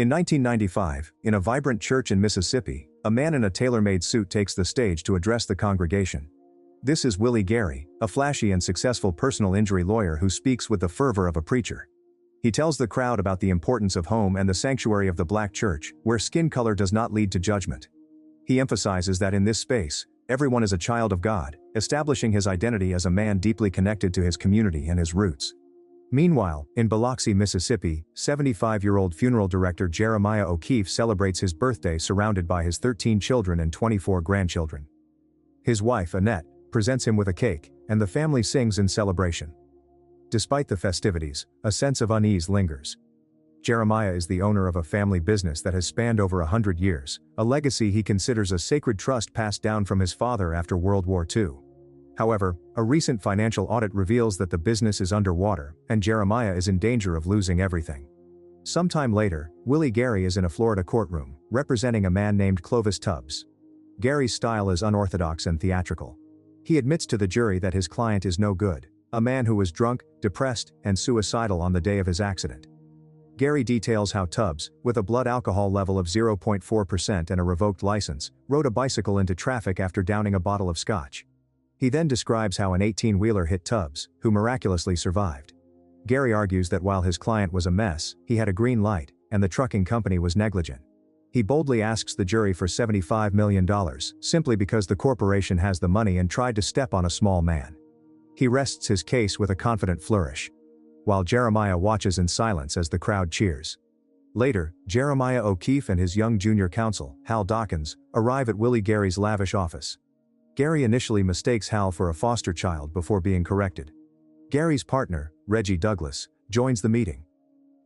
In 1995, in a vibrant church in Mississippi, a man in a tailor-made suit takes the stage to address the congregation. This is Willie Gary, a flashy and successful personal injury lawyer who speaks with the fervor of a preacher. He tells the crowd about the importance of home and the sanctuary of the black church, where skin color does not lead to judgment. He emphasizes that in this space, everyone is a child of God, establishing his identity as a man deeply connected to his community and his roots. Meanwhile, in Biloxi, Mississippi, 75-year-old funeral director Jeremiah O'Keefe celebrates his birthday surrounded by his 13 children and 24 grandchildren. His wife, Annette, presents him with a cake, and the family sings in celebration. Despite the festivities, a sense of unease lingers. Jeremiah is the owner of a family business that has spanned over 100 years, a legacy he considers a sacred trust passed down from his father after World War II. However, a recent financial audit reveals that the business is underwater, and Jeremiah is in danger of losing everything. Sometime later, Willie Gary is in a Florida courtroom, representing a man named Clovis Tubbs. Gary's style is unorthodox and theatrical. He admits to the jury that his client is no good, a man who was drunk, depressed, and suicidal on the day of his accident. Gary details how Tubbs, with a blood alcohol level of 0.4% and a revoked license, rode a bicycle into traffic after downing a bottle of scotch. He then describes how an 18-wheeler hit Tubbs, who miraculously survived. Gary argues that while his client was a mess, he had a green light, and the trucking company was negligent. He boldly asks the jury for $75 million, simply because the corporation has the money and tried to step on a small man. He rests his case with a confident flourish, while Jeremiah watches in silence as the crowd cheers. Later, Jeremiah O'Keefe and his young junior counsel, Hal Dawkins, arrive at Willie Gary's lavish office. Gary initially mistakes Hal for a foster child before being corrected. Gary's partner, Reggie Douglas, joins the meeting.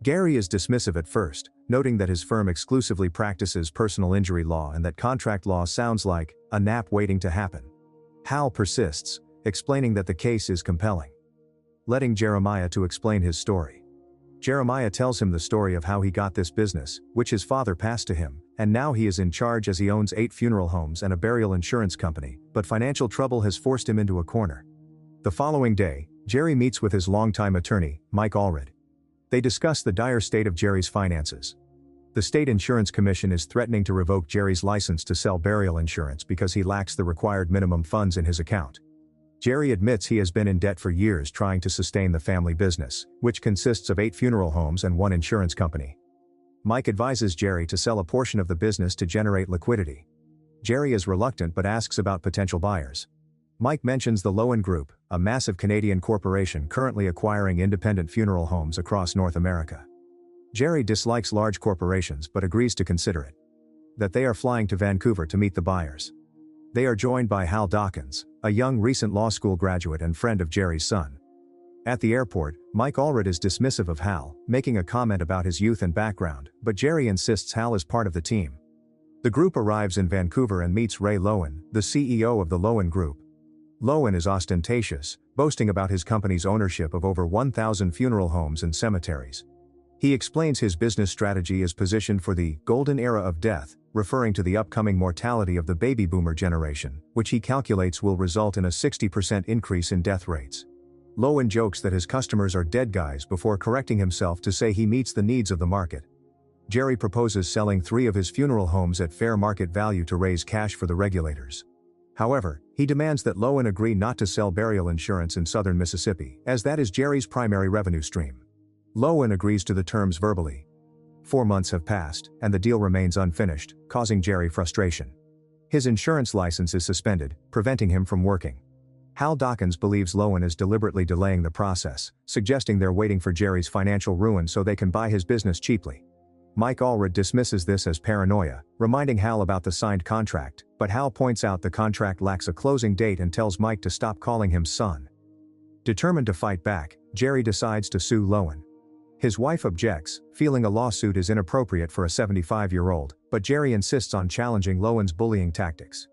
Gary is dismissive at first, noting that his firm exclusively practices personal injury law and that contract law sounds like a nap waiting to happen. Hal persists, explaining that the case is compelling, letting Jeremiah to explain his story. Jeremiah tells him the story of how he got this business, which his father passed to him, and now he is in charge as he owns 8 funeral homes and a burial insurance company, but financial trouble has forced him into a corner. The following day, Jerry meets with his longtime attorney, Mike Allred. They discuss the dire state of Jerry's finances. The state insurance commission is threatening to revoke Jerry's license to sell burial insurance because he lacks the required minimum funds in his account. Jerry admits he has been in debt for years trying to sustain the family business, which consists of 8 funeral homes and 1 insurance company. Mike advises Jerry to sell a portion of the business to generate liquidity. Jerry is reluctant but asks about potential buyers. Mike mentions the Lowen Group, a massive Canadian corporation currently acquiring independent funeral homes across North America. Jerry dislikes large corporations but agrees to consider it. That they are flying to Vancouver to meet the buyers. They are joined by Hal Dawkins, a young recent law school graduate and friend of Jerry's son. At the airport, Mike Allred is dismissive of Hal, making a comment about his youth and background, but Jerry insists Hal is part of the team. The group arrives in Vancouver and meets Ray Lowen, the CEO of the Lowen Group. Lowen is ostentatious, boasting about his company's ownership of over 1,000 funeral homes and cemeteries. He explains his business strategy is positioned for the golden era of death, referring to the upcoming mortality of the baby boomer generation, which he calculates will result in a 60% increase in death rates. Lowen jokes that his customers are dead guys before correcting himself to say he meets the needs of the market. Jerry proposes selling 3 of his funeral homes at fair market value to raise cash for the regulators. However, he demands that Lowen agree not to sell burial insurance in southern Mississippi, as that is Jerry's primary revenue stream. Lowen agrees to the terms verbally. 4 months have passed, and the deal remains unfinished, causing Jerry frustration. His insurance license is suspended, preventing him from working. Hal Dawkins believes Lowen is deliberately delaying the process, suggesting they're waiting for Jerry's financial ruin so they can buy his business cheaply. Mike Allred dismisses this as paranoia, reminding Hal about the signed contract, but Hal points out the contract lacks a closing date and tells Mike to stop calling him son. Determined to fight back, Jerry decides to sue Lowen. His wife objects, feeling a lawsuit is inappropriate for a 75-year-old, but Jerry insists on challenging Lowen's bullying tactics.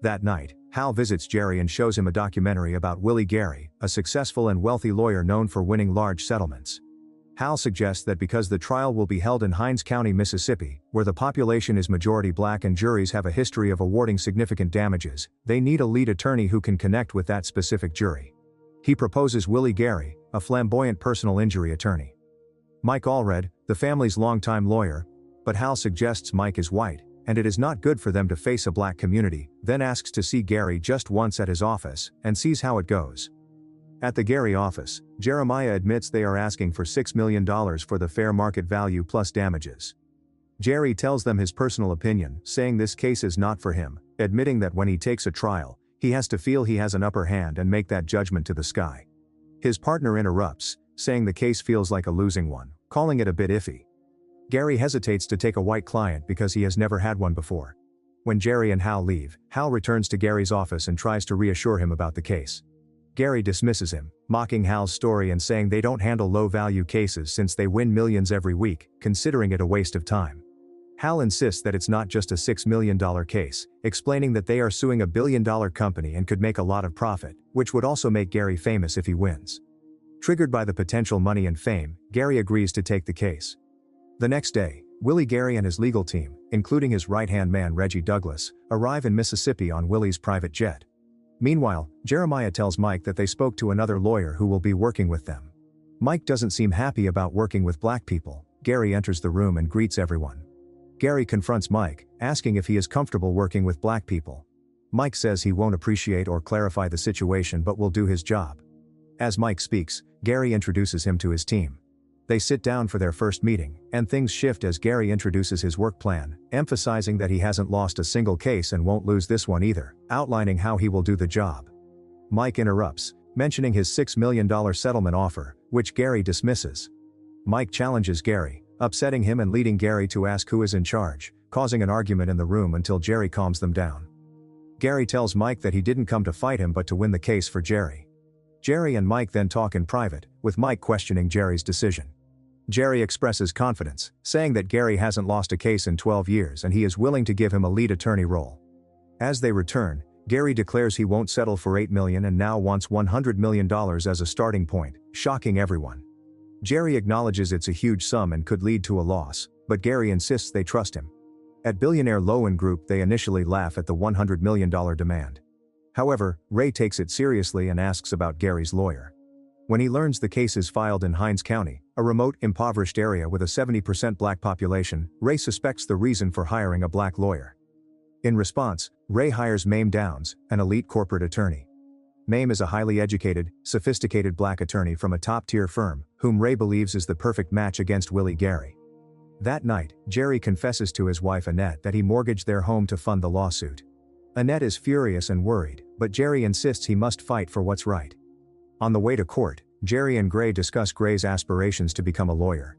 That night, Hal visits Jerry and shows him a documentary about Willie Gary, a successful and wealthy lawyer known for winning large settlements. Hal suggests that because the trial will be held in Hinds County, Mississippi, where the population is majority black and juries have a history of awarding significant damages, they need a lead attorney who can connect with that specific jury. He proposes Willie Gary, a flamboyant personal injury attorney. Mike Allred, the family's longtime lawyer, but Hal suggests Mike is white, and it is not good for them to face a black community, then asks to see Gary just once at his office, and sees how it goes. At the Gary office, Jeremiah admits they are asking for $6 million for the fair market value plus damages. Jerry tells them his personal opinion, saying this case is not for him, admitting that when he takes a trial, he has to feel he has an upper hand and make that judgment to the sky. His partner interrupts, saying the case feels like a losing one, calling it a bit iffy. Gary hesitates to take a white client because he has never had one before. When Jerry and Hal leave, Hal returns to Gary's office and tries to reassure him about the case. Gary dismisses him, mocking Hal's story and saying they don't handle low-value cases since they win millions every week, considering it a waste of time. Hal insists that it's not just a $6 million case, explaining that they are suing a billion-dollar company and could make a lot of profit, which would also make Gary famous if he wins. Triggered by the potential money and fame, Gary agrees to take the case. The next day, Willie Gary and his legal team, including his right-hand man Reggie Douglas, arrive in Mississippi on Willie's private jet. Meanwhile, Jeremiah tells Mike that they spoke to another lawyer who will be working with them. Mike doesn't seem happy about working with black people. Gary enters the room and greets everyone. Gary confronts Mike, asking if he is comfortable working with black people. Mike says he won't appreciate or clarify the situation but will do his job. As Mike speaks, Gary introduces him to his team. They sit down for their first meeting, and things shift as Gary introduces his work plan, emphasizing that he hasn't lost a single case and won't lose this one either, outlining how he will do the job. Mike interrupts, mentioning his $6 million settlement offer, which Gary dismisses. Mike challenges Gary, upsetting him and leading Gary to ask who is in charge, causing an argument in the room until Jerry calms them down. Gary tells Mike that he didn't come to fight him but to win the case for Jerry. Jerry and Mike then talk in private, with Mike questioning Jerry's decision. Jerry expresses confidence, saying that Gary hasn't lost a case in 12 years and he is willing to give him a lead attorney role. As they return, Gary declares he won't settle for $8 million and now wants $100 million as a starting point, shocking everyone. Jerry acknowledges it's a huge sum and could lead to a loss, but Gary insists they trust him. At Billionaire Lowen Group they initially laugh at the $100 million demand. However, Ray takes it seriously and asks about Gary's lawyer. When he learns the case is filed in Hinds County, a remote, impoverished area with a 70% black population, Ray suspects the reason for hiring a black lawyer. In response, Ray hires Mame Downs, an elite corporate attorney. Mame is a highly educated, sophisticated black attorney from a top-tier firm, whom Ray believes is the perfect match against Willie Gary. That night, Jerry confesses to his wife Annette that he mortgaged their home to fund the lawsuit. Annette is furious and worried, but Jerry insists he must fight for what's right. On the way to court, Jerry and Gray discuss Gray's aspirations to become a lawyer.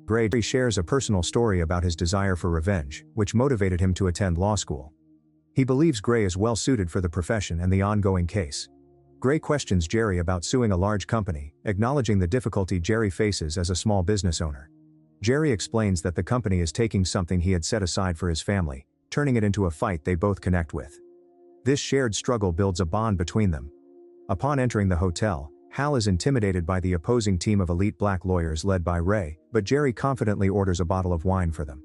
Gray shares a personal story about his desire for revenge, which motivated him to attend law school. He believes Gray is well suited for the profession and the ongoing case. Gray questions Jerry about suing a large company, acknowledging the difficulty Jerry faces as a small business owner. Jerry explains that the company is taking something he had set aside for his family, turning it into a fight they both connect with. This shared struggle builds a bond between them. Upon entering the hotel, Hal is intimidated by the opposing team of elite black lawyers led by Ray, but Jerry confidently orders a bottle of wine for them.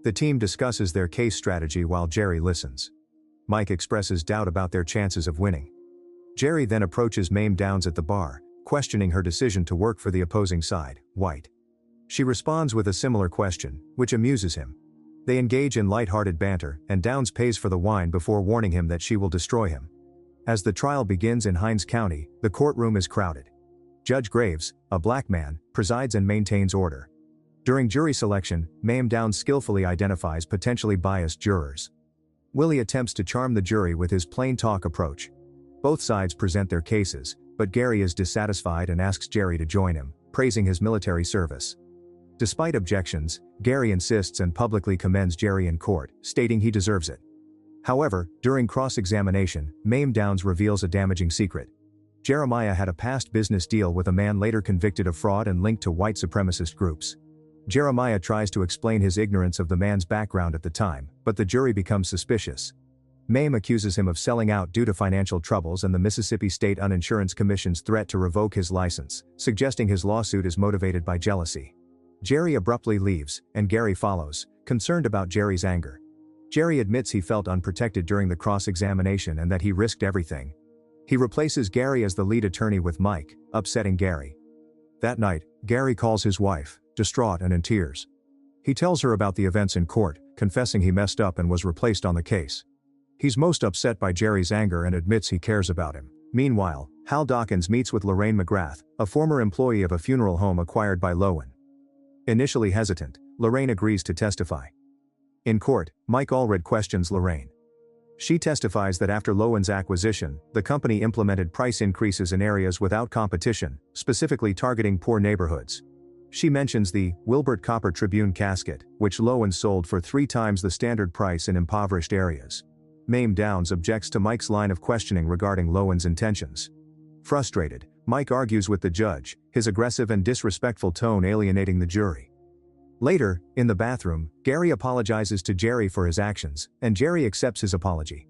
The team discusses their case strategy while Jerry listens. Mike expresses doubt about their chances of winning. Jerry then approaches Mame Downs at the bar, questioning her decision to work for the opposing side, white. She responds with a similar question, which amuses him. They engage in light-hearted banter, and Downs pays for the wine before warning him that she will destroy him. As the trial begins in Hinds County, the courtroom is crowded. Judge Graves, a black man, presides and maintains order. During jury selection, Mame Downs skillfully identifies potentially biased jurors. Willie attempts to charm the jury with his plain talk approach. Both sides present their cases, but Gary is dissatisfied and asks Jerry to join him, praising his military service. Despite objections, Gary insists and publicly commends Jerry in court, stating he deserves it. However, during cross-examination, Mame Downs reveals a damaging secret. Jeremiah had a past business deal with a man later convicted of fraud and linked to white supremacist groups. Jeremiah tries to explain his ignorance of the man's background at the time, but the jury becomes suspicious. Mame accuses him of selling out due to financial troubles and the Mississippi State Uninsurance Commission's threat to revoke his license, suggesting his lawsuit is motivated by jealousy. Jerry abruptly leaves, and Gary follows, concerned about Jerry's anger. Jerry admits he felt unprotected during the cross-examination and that he risked everything. He replaces Gary as the lead attorney with Mike, upsetting Gary. That night, Gary calls his wife, distraught and in tears. He tells her about the events in court, confessing he messed up and was replaced on the case. He's most upset by Jerry's anger and admits he cares about him. Meanwhile, Hal Dawkins meets with Lorraine McGrath, a former employee of a funeral home acquired by Lowen. Initially hesitant, Lorraine agrees to testify. In court, Mike Allred questions Lorraine. She testifies that after Lowen's acquisition, the company implemented price increases in areas without competition, specifically targeting poor neighborhoods. She mentions the Wilbert Copper Tribune casket, which Lowen sold for 3 times the standard price in impoverished areas. Mame Downs objects to Mike's line of questioning regarding Lowen's intentions. Frustrated, Mike argues with the judge, his aggressive and disrespectful tone alienating the jury. Later, in the bathroom, Gary apologizes to Jerry for his actions, and Jerry accepts his apology.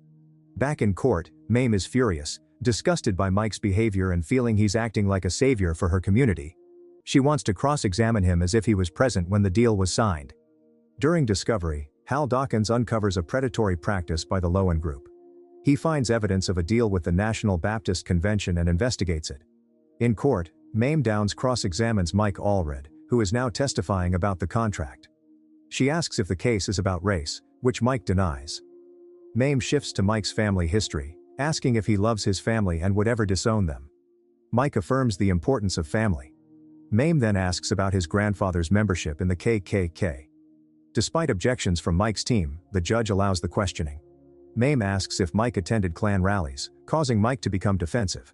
Back in court, Mame is furious, disgusted by Mike's behavior and feeling he's acting like a savior for her community. She wants to cross-examine him as if he was present when the deal was signed. During discovery, Hal Dawkins uncovers a predatory practice by the Lowen Group. He finds evidence of a deal with the National Baptist Convention and investigates it. In court, Mame Downs cross-examines Mike Allred, who is now testifying about the contract. She asks if the case is about race, which Mike denies. Mame shifts to Mike's family history, asking if he loves his family and would ever disown them. Mike affirms the importance of family. Mame then asks about his grandfather's membership in the KKK. Despite objections from Mike's team, the judge allows the questioning. Mame asks if Mike attended Klan rallies, causing Mike to become defensive.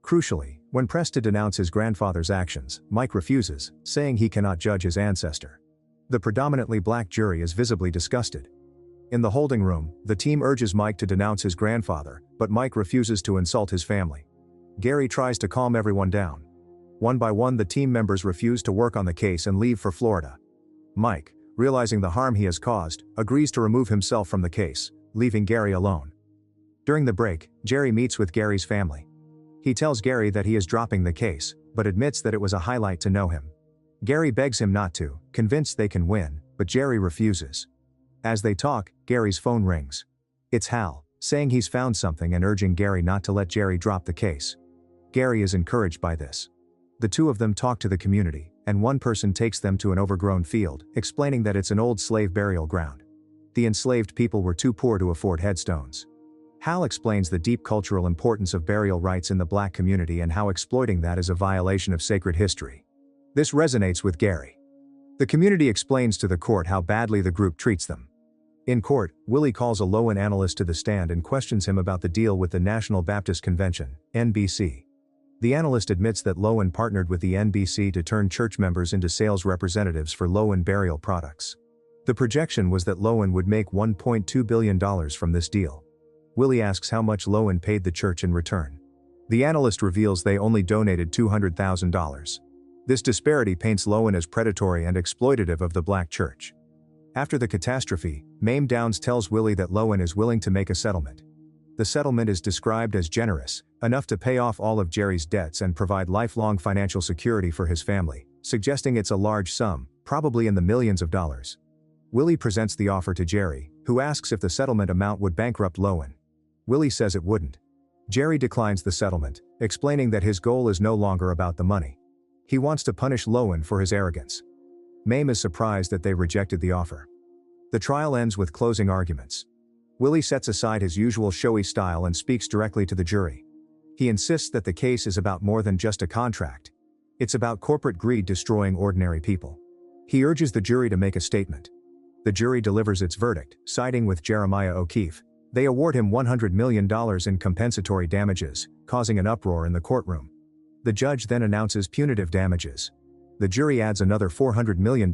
Crucially, when pressed to denounce his grandfather's actions, Mike refuses, saying he cannot judge his ancestor. The predominantly black jury is visibly disgusted. In the holding room, the team urges Mike to denounce his grandfather, but Mike refuses to insult his family. Gary tries to calm everyone down. One by one, the team members refuse to work on the case and leave for Florida. Mike, realizing the harm he has caused, agrees to remove himself from the case, leaving Gary alone. During the break, Jerry meets with Gary's family. He tells Gary that he is dropping the case, but admits that it was a highlight to know him. Gary begs him not to, convinced they can win, but Jerry refuses. As they talk, Gary's phone rings. It's Hal, saying he's found something and urging Gary not to let Jerry drop the case. Gary is encouraged by this. The two of them talk to the community, and one person takes them to an overgrown field, explaining that it's an old slave burial ground. The enslaved people were too poor to afford headstones. Hal explains the deep cultural importance of burial rites in the black community and how exploiting that is a violation of sacred history. This resonates with Gary. The community explains to the court how badly the group treats them. In court, Willie calls a Lowen analyst to the stand and questions him about the deal with the National Baptist Convention, NBC. The analyst admits that Lowen partnered with the NBC to turn church members into sales representatives for Lowen burial products. The projection was that Lowen would make $1.2 billion from this deal. Willie asks how much Lowen paid the church in return. The analyst reveals they only donated $200,000. This disparity paints Lowen as predatory and exploitative of the black church. After the catastrophe, Mame Downs tells Willie that Lowen is willing to make a settlement. The settlement is described as generous, enough to pay off all of Jerry's debts and provide lifelong financial security for his family, suggesting it's a large sum, probably in the millions of dollars. Willie presents the offer to Jerry, who asks if the settlement amount would bankrupt Lowen. Willie says it wouldn't. Jerry declines the settlement, explaining that his goal is no longer about the money. He wants to punish Lowen for his arrogance. Mame is surprised that they rejected the offer. The trial ends with closing arguments. Willie sets aside his usual showy style and speaks directly to the jury. He insists that the case is about more than just a contract. It's about corporate greed destroying ordinary people. He urges the jury to make a statement. The jury delivers its verdict, siding with Jeremiah O'Keefe. They award him $100 million in compensatory damages, causing an uproar in the courtroom. The judge then announces punitive damages. The jury adds another $400 million,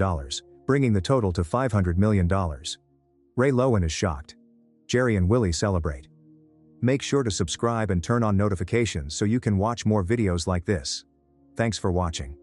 bringing the total to $500 million. Ray Lowen is shocked. Jerry and Willie celebrate. Make sure to subscribe and turn on notifications so you can watch more videos like this. Thanks for watching.